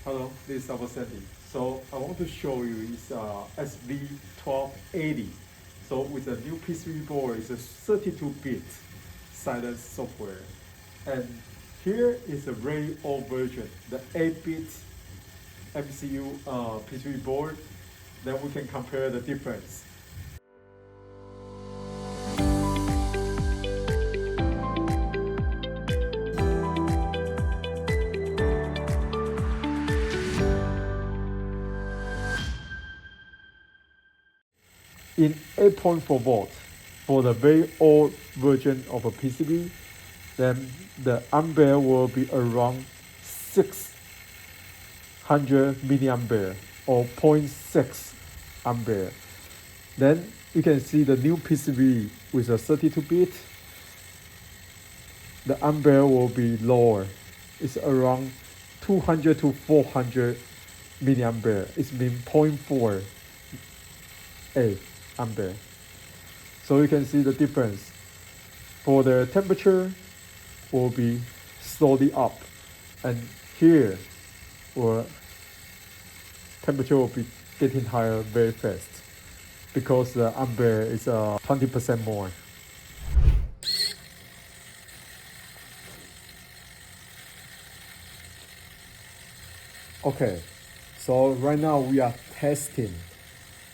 Hello, this is SAVOX Sandy. So I want to show you is SV1280. So with the new PCB board, it's a 32-bit Silance software. And here is a very old version, the 8-bit MCU PCB board. Then we can compare the difference. In 8.4 volt, for the very old version of a PCB, then the ampere will be around 600 milliampere or 0.6 ampere. Then you can see the new PCB with a 32-bit, the ampere will be lower. It's around 200 to 400 milliampere. It's mean 0.4 ampere. So you can see the difference. For the temperature will be slowly up, and here temperature will be getting higher very fast because the ampere is 20% more. Okay, so right now we are testing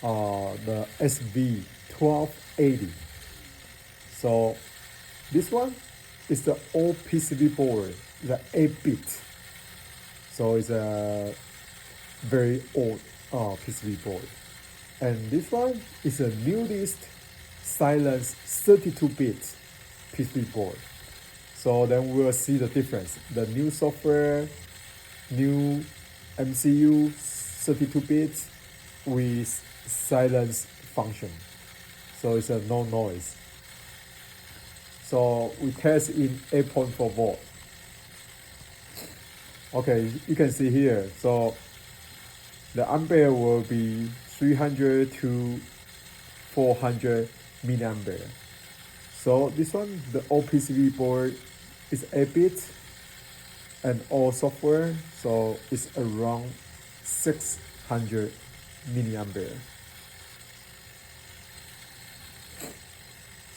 the SV1280. So this one is the old PCB board, the 8-bit. So it's a very old PCB board. And this one is a newest Silance 32-bit PCB board. So then we'll see the difference. The new software, new MCU 32-bit with silence function. So it's a no noise. So we test in 8.4 volt. Okay, you can see here. So the ampere will be 300 to 400 milliampere. So this one, the old PCB board is 8-bit and all software, so it's around 600 milliampere.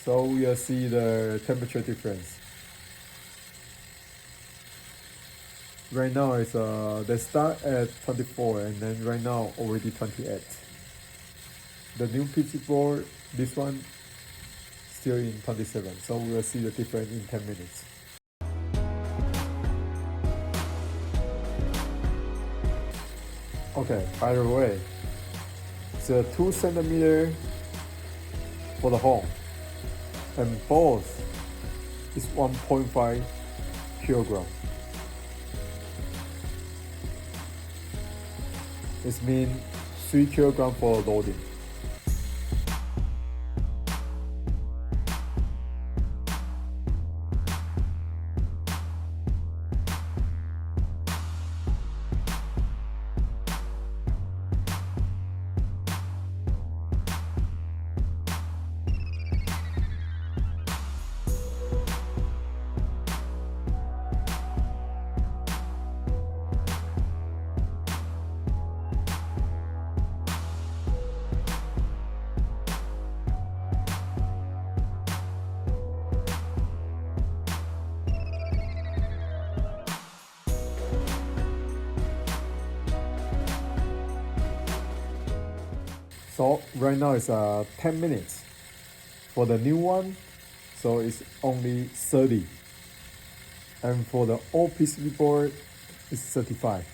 So we'll see the temperature difference. Right now it's they start at 24 and then right now already 28. The new PC board, this one still in 27. So we'll see the difference in 10 minutes. Okay, by the way, it's a 2 centimeter for the hole, and both is 1.5 kilogram. It means 3 kilogram for loading. So right now it's 10 minutes. For the new one, so it's only 30. And for the old PCB board, it's 35.